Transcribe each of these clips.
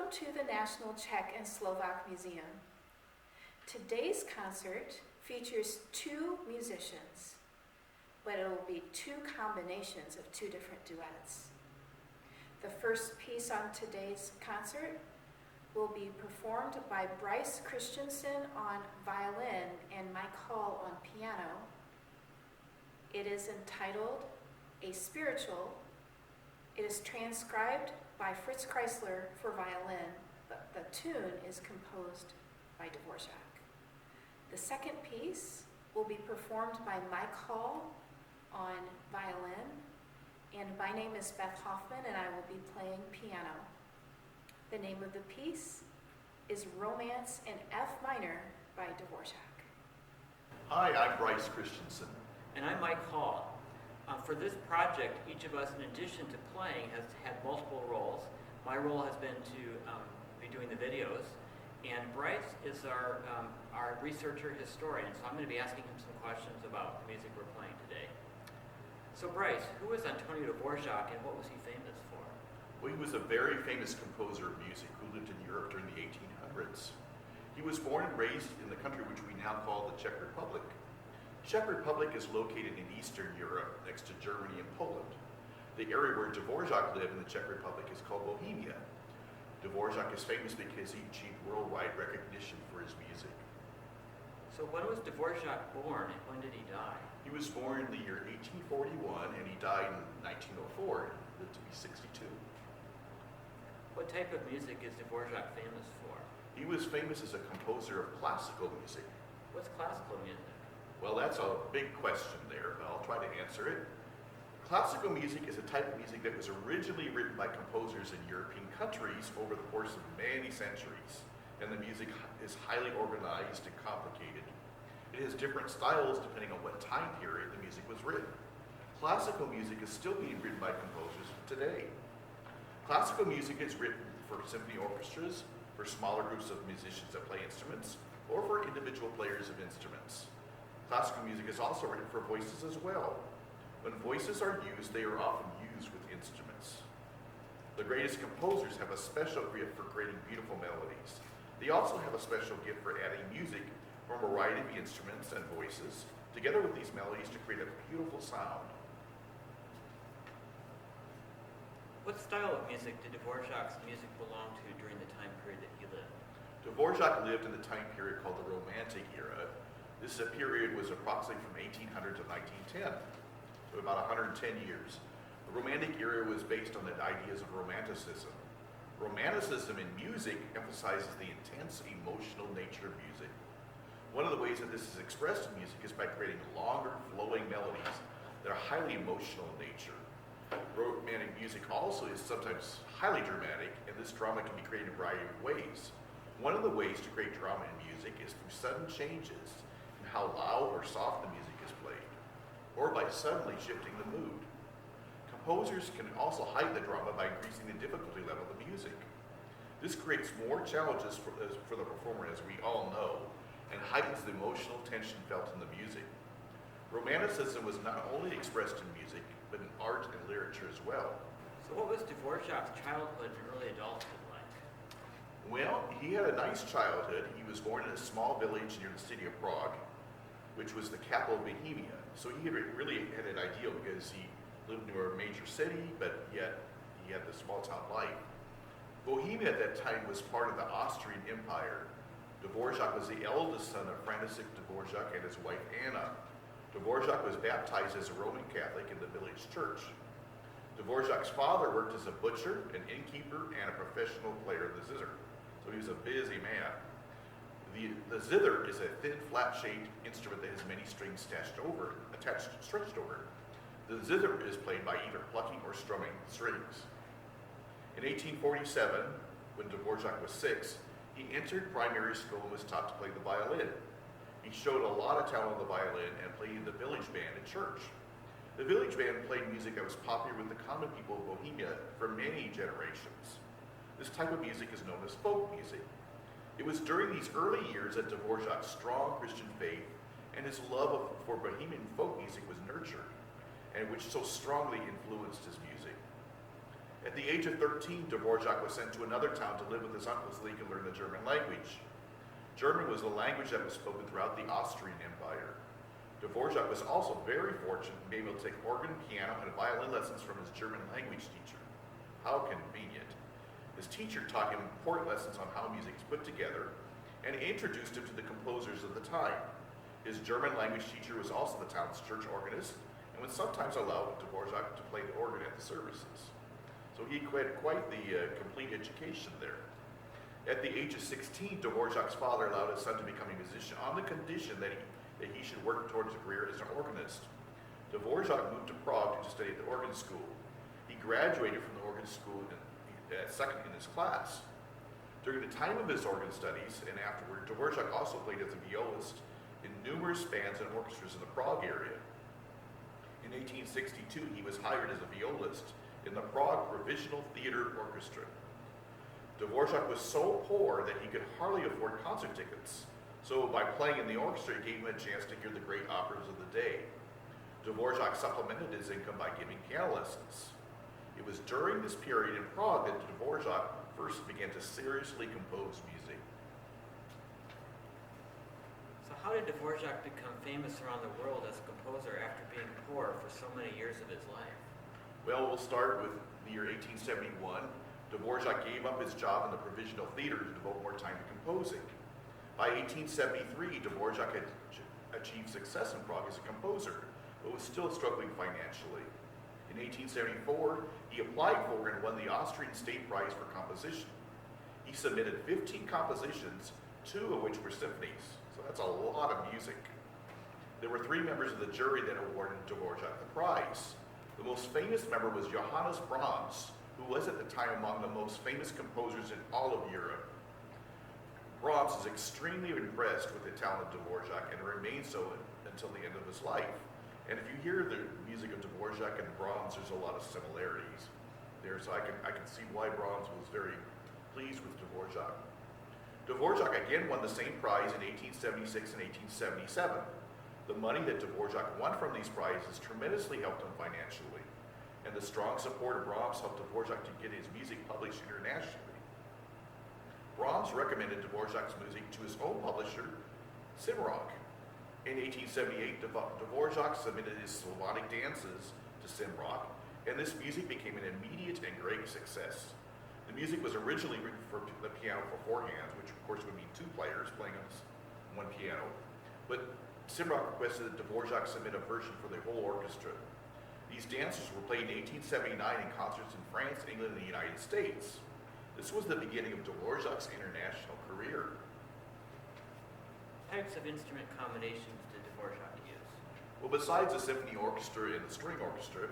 Welcome to the National Czech and Slovak Museum. Today's concert features two musicians, but it will be two combinations of two different duets. The first piece on today's concert will be performed by Bryce Christensen on violin and Mike Hall on piano. It is entitled A Spiritual. It is transcribed by Fritz Kreisler for violin, but the tune is composed by Dvorak. The second piece will be performed by Mike Hall on violin, and my name is Beth Hoffman, and I will be playing piano. The name of the piece is Romance in F minor by Dvorak. Hi, I'm Bryce Christensen. And I'm Mike Hall. For this project, each of us, in addition to playing, has had multiple roles. My role has been to be doing the videos, and Bryce is our researcher historian, so I'm going to be asking him some questions about the music we're playing today. So Bryce, who was Antonín Dvořák and what was he famous for? Well, he was a very famous composer of music who lived in Europe during the 1800s. He was born and raised in the country which we now call the Czech Republic. Czech Republic is located in Eastern Europe, next to Germany and Poland. The area where Dvořák lived in the Czech Republic is called Bohemia. Dvořák is famous because he achieved worldwide recognition for his music. So when was Dvořák born and when did he die? He was born in the year 1841 and he died in 1904. He lived to be 62. What type of music is Dvořák famous for? He was famous as a composer of classical music. What's classical music? Well, that's a big question there, but I'll try to answer it. Classical music is a type of music that was originally written by composers in European countries over the course of many centuries, and the music is highly organized and complicated. It has different styles depending on what time period the music was written. Classical music is still being written by composers today. Classical music is written for symphony orchestras, for smaller groups of musicians that play instruments, or for individual players of instruments. Classical music is also written for voices as well. When voices are used, they are often used with instruments. The greatest composers have a special gift for creating beautiful melodies. They also have a special gift for adding music from a variety of instruments and voices together with these melodies to create a beautiful sound. What style of music did Dvořák's music belong to during the time period that he lived? Dvořák lived in the time period called the Romantic era. This period was approximately from 1800 to 1910, so about 110 years. The Romantic era was based on the ideas of Romanticism. Romanticism in music emphasizes the intense emotional nature of music. One of the ways that this is expressed in music is by creating longer, flowing melodies that are highly emotional in nature. Romantic music also is sometimes highly dramatic, and this drama can be created in a variety of ways. One of the ways to create drama in music is through sudden changes in how loud or soft the music is played, or by suddenly shifting the mood. Composers can also hide the drama by increasing the difficulty level of the music. This creates more challenges for the performer, as we all know, and heightens the emotional tension felt in the music. Romanticism was not only expressed in music, but in art and literature as well. So what was Dvořák's childhood and early adulthood like? Well, he had a nice childhood. He was born in a small village near the city of Prague, which was the capital of Bohemia. So he really had an ideal because he lived near a major city, but yet he had the small town life. Bohemia at that time was part of the Austrian Empire. Dvořák was the eldest son of František Dvořák and his wife Anna. Dvořák was baptized as a Roman Catholic in the village church. Dvořák's father worked as a butcher, an innkeeper, and a professional player of the zither. So he was a busy man. The zither is a thin, flat-shaped instrument that has many strings stretched over it. The zither is played by either plucking or strumming strings. In 1847, when Dvořák was 6, he entered primary school and was taught to play the violin. He showed a lot of talent on the violin and played in the village band at church. The village band played music that was popular with the common people of Bohemia for many generations. This type of music is known as folk music. It was during these early years that Dvořák's strong Christian faith and his love for Bohemian folk music was nurtured, and which so strongly influenced his music. At the age of 13, Dvorak was sent to another town to live with his uncle so he could learn the German language. German was the language that was spoken throughout the Austrian Empire. Dvorak was also very fortunate in being able to take organ, piano, and violin lessons from his German language teacher. How convenient. His teacher taught him important lessons on how music is put together and introduced him to the composers of the time. His German language teacher was also the town's church organist and would sometimes allow Dvorak to play the organ at the services. So he had quite the complete education there. At the age of 16, Dvorak's father allowed his son to become a musician on the condition that he should work towards a career as an organist. Dvorak moved to Prague to study at the organ school. He graduated from the organ school second in his class. During the time of his organ studies and afterward, Dvorak also played as a violist in numerous bands and orchestras in the Prague area. In 1862, he was hired as a violist in the Prague Provisional Theater Orchestra. Dvorak was so poor that he could hardly afford concert tickets, so by playing in the orchestra, it gave him a chance to hear the great operas of the day. Dvorak supplemented his income by giving piano lessons. It was during this period in Prague that Dvorak first began to seriously compose music. So how did Dvorak become famous around the world as a composer after being poor for so many years of his life? Well, we'll start with the year 1871. Dvorak gave up his job in the Provisional Theater to devote more time to composing. By 1873, Dvorak had achieved success in Prague as a composer, but was still struggling financially. In 1874, he applied for and won the Austrian State Prize for Composition. He submitted 15 compositions, 2 of which were symphonies, so that's a lot of music. There were 3 members of the jury that awarded Dvorak the prize. The most famous member was Johannes Brahms, who was at the time among the most famous composers in all of Europe. Brahms is extremely impressed with the talent of Dvorak and remained so until the end of his life. And if you hear the music of Dvorak and Brahms, there's a lot of similarities there, so I can see why Brahms was very pleased with Dvorak. Dvorak again won the same prize in 1876 and 1877. The money that Dvorak won from these prizes tremendously helped him financially, and the strong support of Brahms helped Dvorak to get his music published internationally. Brahms recommended Dvorak's music to his own publisher, Simrock. In 1878, Dvorak submitted his Slavonic dances to Simrock, and this music became an immediate and great success. The music was originally written for the piano for 4 hands, which of course would mean 2 players playing on one piano, but Simrock requested that Dvorak submit a version for the whole orchestra. These dances were played in 1879 in concerts in France, England, and the United States. This was the beginning of Dvorak's international career. What types of instrument combinations did Dvorak use? Well, besides the symphony orchestra and the string orchestra,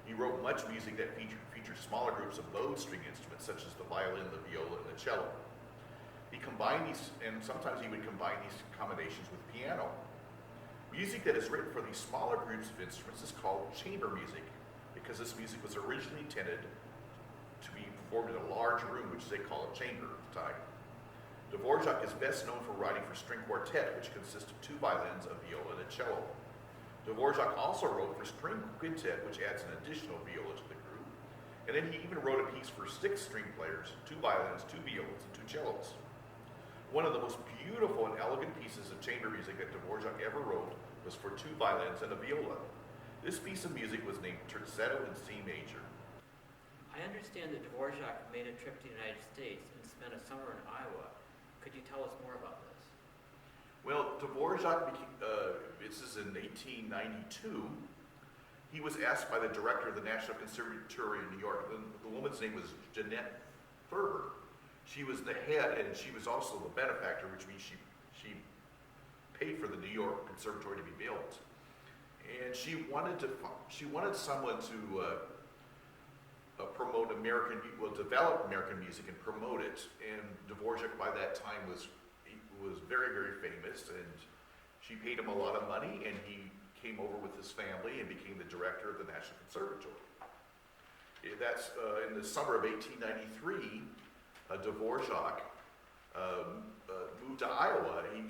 he wrote much music that featured smaller groups of bowed string instruments such as the violin, the viola, and the cello. He combined these, and sometimes he would combine these combinations with piano. Music that is written for these smaller groups of instruments is called chamber music, because this music was originally intended to be performed in a large room, which they call a chamber at the time. Dvorak is best known for writing for string quartet, which consists of 2 violins, a viola, and a cello. Dvorak also wrote for string quintet, which adds an additional viola to the group, and then he even wrote a piece for 6 string players, 2 violins, 2 violas, and 2 cellos. One of the most beautiful and elegant pieces of chamber music that Dvorak ever wrote was for 2 violins and a viola. This piece of music was named Terzetto in C major. I understand that Dvorak made a trip to the United States and spent a summer in Iowa. Could you tell us more about this? Well, Dvorak, this is in 1892, he was asked by the director of the National Conservatory in New York. The woman's name was Jeanette Ferber. She was the head, and she was also the benefactor, which means she paid for the New York Conservatory to be built. And she wanted someone to promote develop American music and promote it. And Dvorak by that time was very, very famous, and she paid him a lot of money, and he came over with his family and became the director of the National Conservatory. That's in the summer of 1893. Dvorak moved to Iowa. He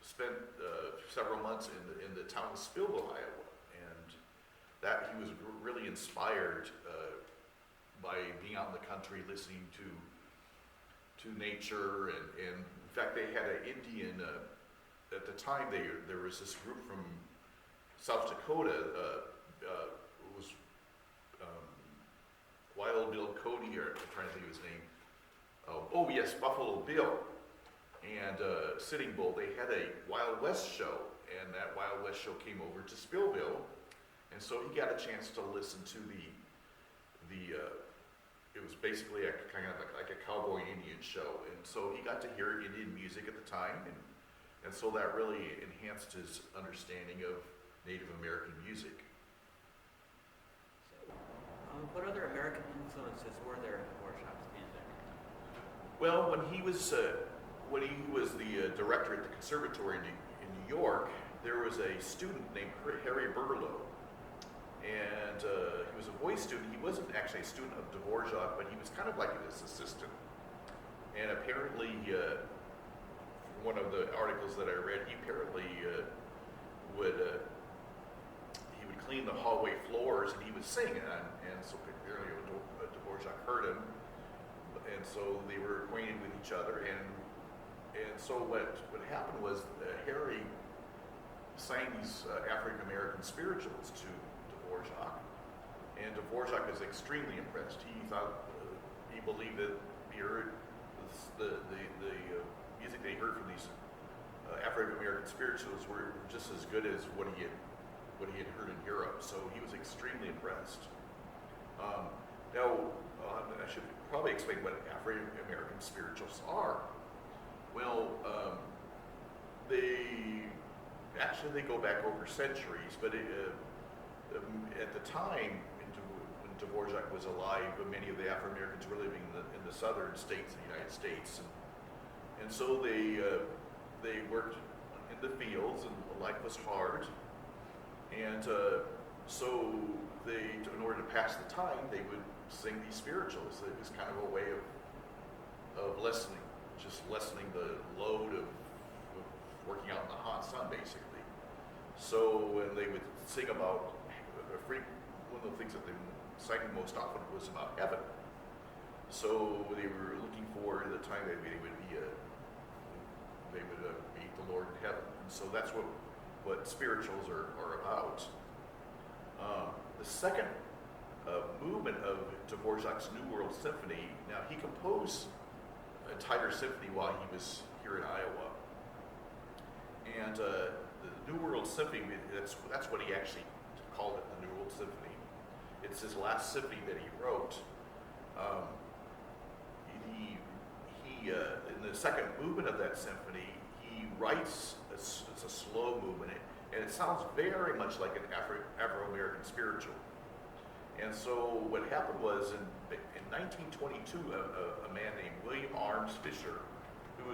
spent several months in the town of Spillville, Iowa, and that he was really inspired by being out in the country, listening to nature, and in fact they had an Indian, at the time there was this group from South Dakota, it was Wild Bill Cody, or I'm trying to think of his name. Oh yes, Buffalo Bill and Sitting Bull. They had a Wild West show, and that Wild West show came over to Spillville, and so he got a chance to listen to the it was basically a kind of like a cowboy Indian show, and so he got to hear Indian music at the time, and so that really enhanced his understanding of Native American music. What other American influences were there in Dvorak's music? Well, when he was the director at the conservatory in New York, there was a student named Harry Berlow, and he was a voice student. He wasn't actually a student of Dvorak, but he was kind of like his assistant. And apparently, one of the articles that I read, he apparently would clean the hallway floors, and he would sing, and so apparently Dvorak heard him, and so they were acquainted with each other, and so what happened was Harry sang these African American spirituals to Dvorak, and Dvorak was extremely impressed. He thought he believed that he heard the music that he heard from these African American spirituals were just as good as what he had heard in Europe, so he was extremely impressed. Now, I should probably explain what African American spirituals are. Well, they go back over centuries, but at the time when Dvorak was alive, many of the African Americans were living in the southern states of the United States, and so they worked in the fields, and life was hard. And so in order to pass the time, they would sing these spirituals. It was kind of a way of lessening the load of working out in the hot sun, basically. So when they would sing about, one of the things that they sang most often was about heaven. So they were looking forward to the time that they would meet the Lord in heaven. And so that's what spirituals are about. The second movement of Dvorak's New World Symphony, now he composed an entire symphony while he was here in Iowa. And the New World Symphony, that's what he actually called it, the New World Symphony. It's his last symphony that he wrote. In the second movement of that symphony, he writes, it's a slow movement, and it sounds very much like an Afro-American spiritual. And so what happened was in 1922, a man named William Arms Fisher, who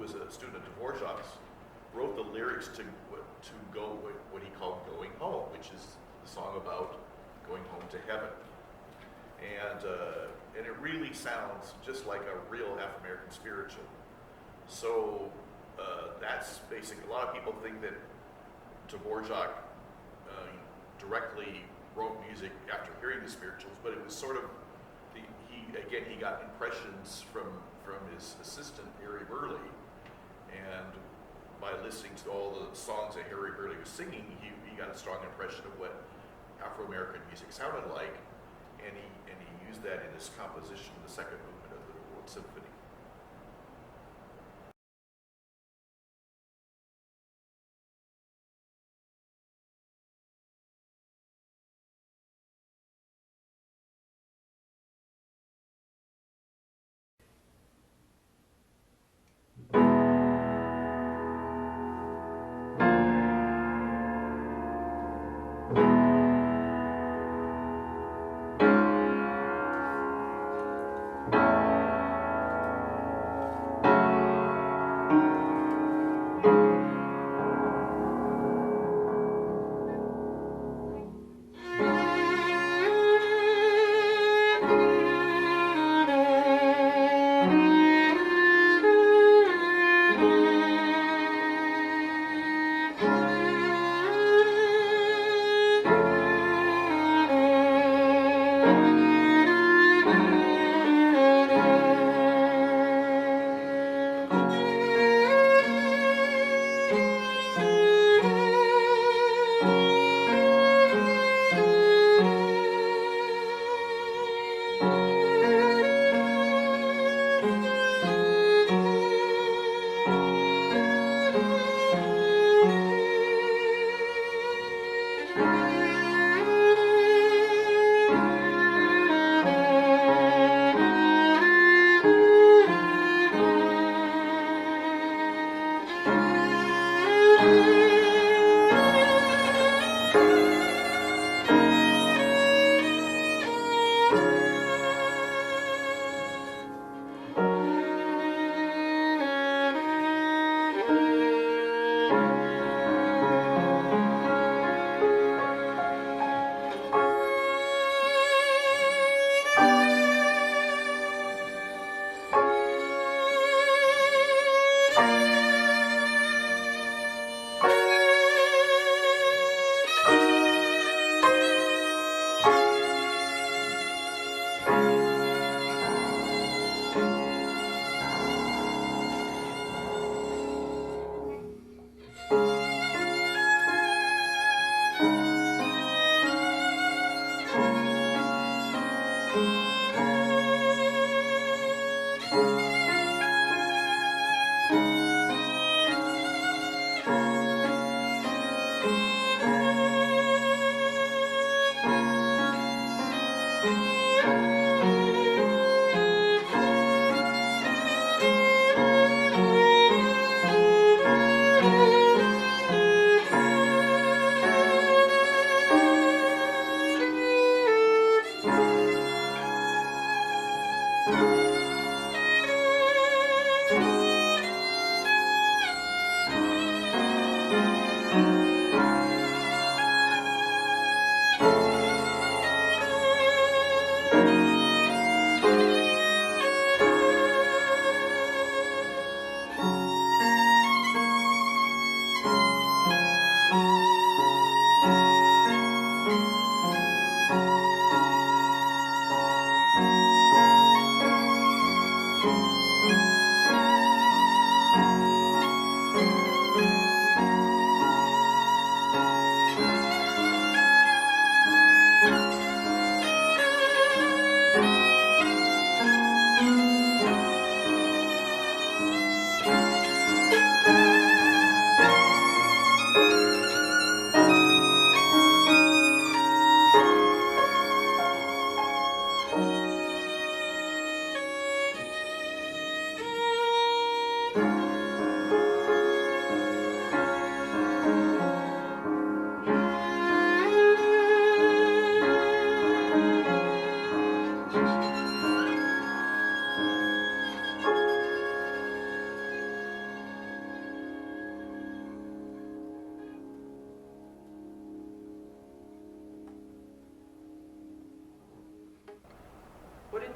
was a student of Dvorak's, wrote the lyrics to go what he called Going Home, which is the song about going home to heaven. And it really sounds just like a real Afro-American spiritual. So that's basically, a lot of people think that Dvorak directly wrote music after hearing the spirituals, but it was sort of, he got impressions from his assistant, Harry Burley, and by listening to all the songs that Harry Burley was singing, he got a strong impression of what Afro-American music sounded like, and he used that in his composition, the second movement of the New World Symphony.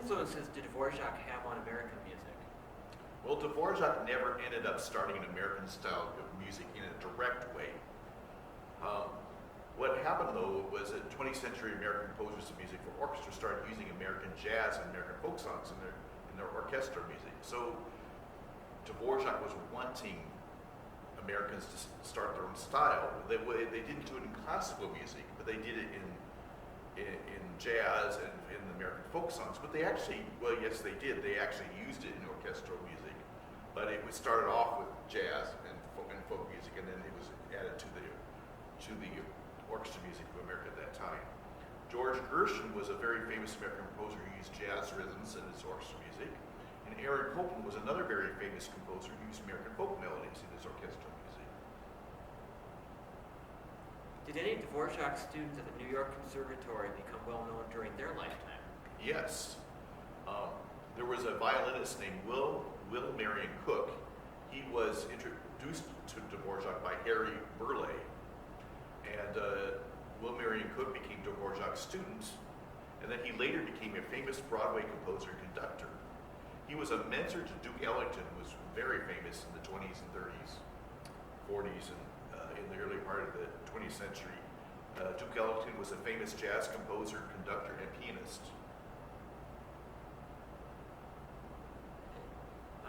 influences did Dvorak have on American music? Well, Dvorak never ended up starting an American style of music in a direct way. What happened though was that 20th century American composers of music for orchestra started using American jazz and American folk songs in their orchestra music. So Dvorak was wanting Americans to start their own style. They didn't do it in classical music, but they did it in jazz and in the American folk songs. But they actually, well, yes, they did. They actually used it in orchestral music, but it was started off with jazz and folk music, and then it was added to the orchestra music of America at that time. George Gershwin was a very famous American composer who used jazz rhythms in his orchestra music, and Aaron Copland was another very famous composer who used American folk melodies in his orchestral music. Did any of Dvorak's students at the New York Conservatory become well known during their lifetime? Yes. There was a violinist named Will Marion Cook. He was introduced to Dvorak by Harry Burleigh. And Will Marion Cook became Dvorak's student, and then he later became a famous Broadway composer and conductor. He was a mentor to Duke Ellington, who was very famous in the 20s and 30s, 40s, and in the early part of the 20th century. Duke Ellington was a famous jazz composer, conductor, and pianist.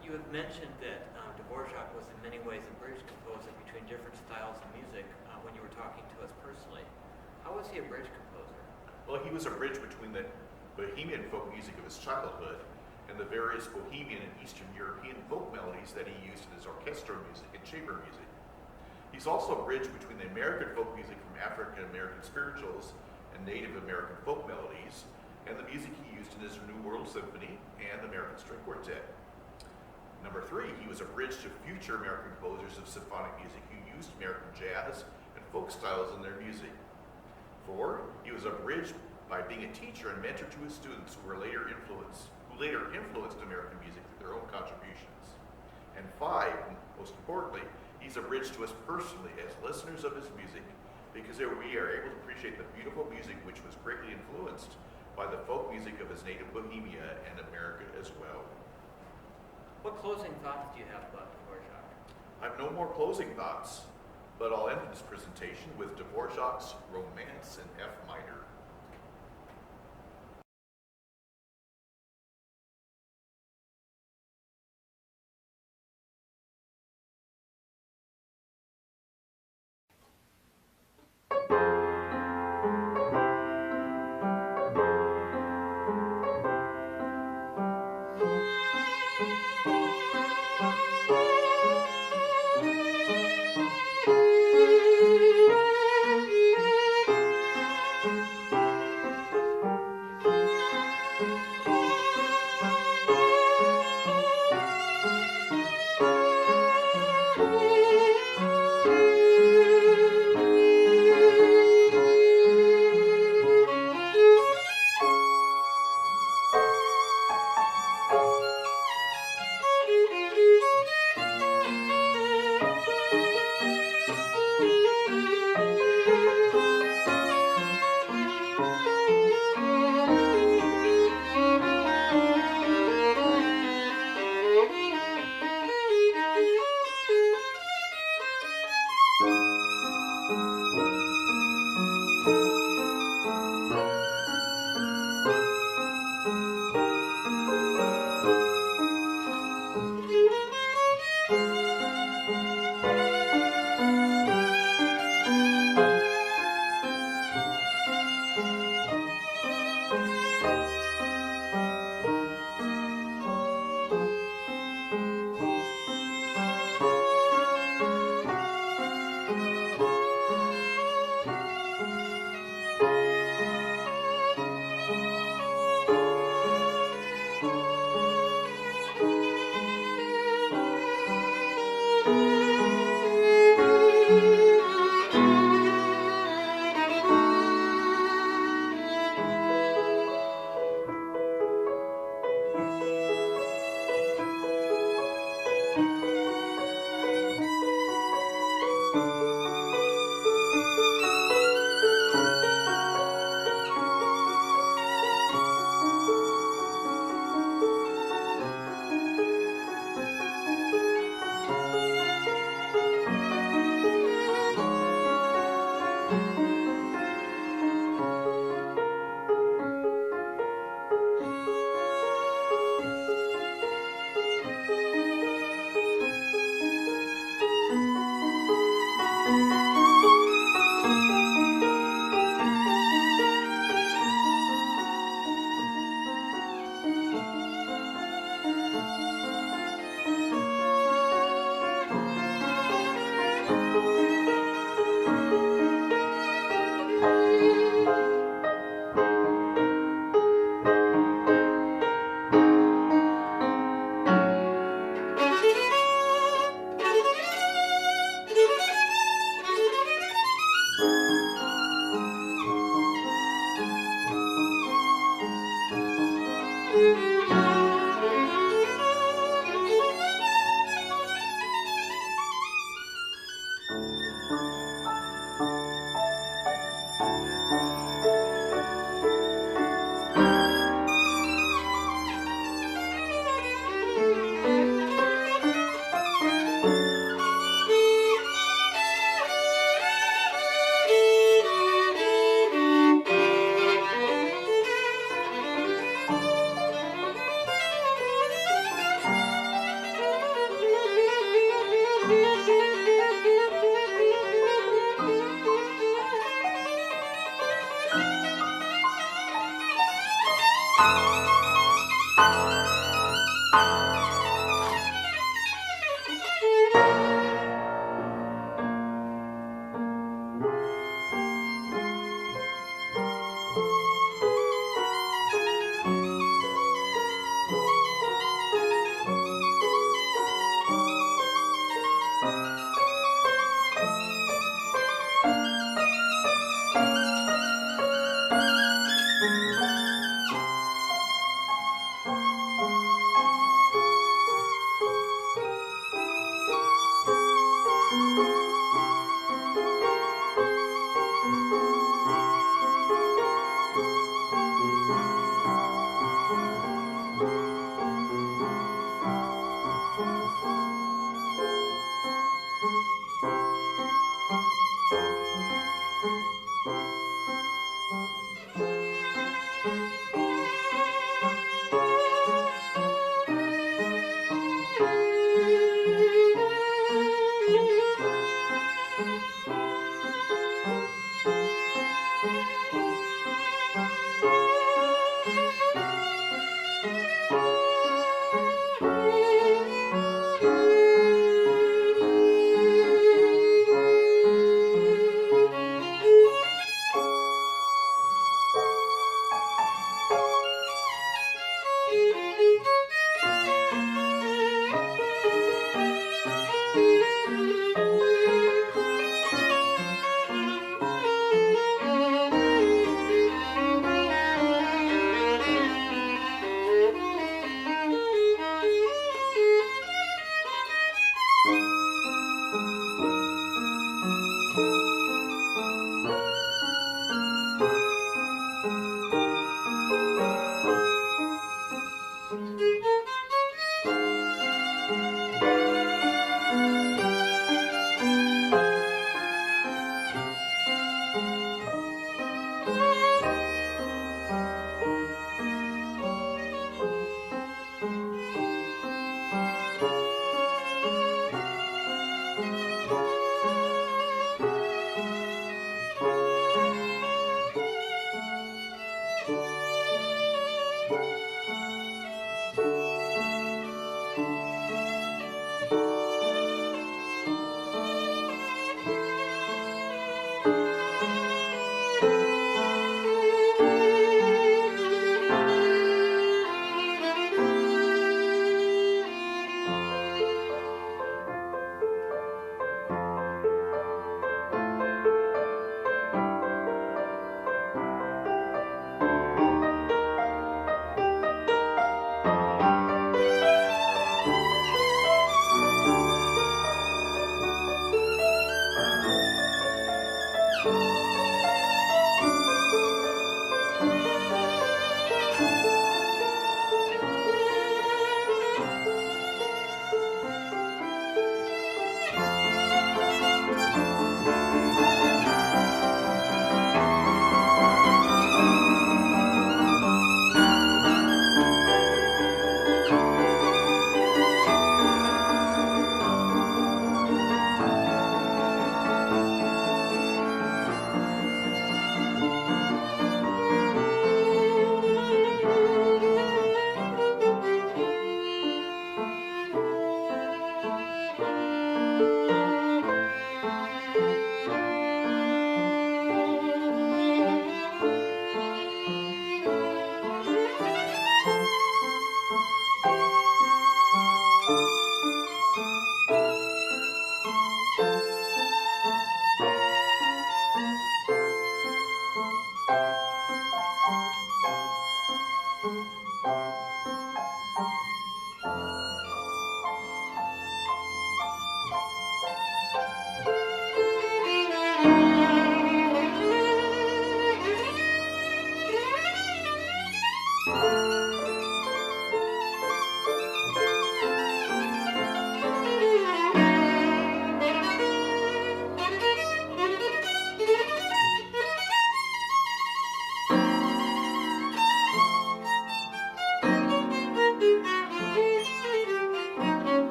You have mentioned that Dvorak was in many ways a bridge composer between different styles of music when you were talking to us personally. How was he a bridge composer? Well, he was a bridge between the Bohemian folk music of his childhood and the various Bohemian and Eastern European folk melodies that he used in his orchestral music and chamber music. He's also a bridge between the American folk music from African American spirituals and Native American folk melodies and the music he used in his New World Symphony and the American String Quartet. Number 3, he was a bridge to future American composers of symphonic music who used American jazz and folk styles in their music. 4, he was a bridge by being a teacher and mentor to his students who later influenced American music with their own contributions. And 5, most importantly, he's a bridge to us personally as listeners of his music, because we are able to appreciate the beautiful music which was greatly influenced by the folk music of his native Bohemia and America as well. What closing thoughts do you have about Dvorak? I have no more closing thoughts, but I'll end this presentation with Dvorak's Romance in F minor.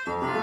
Thank you.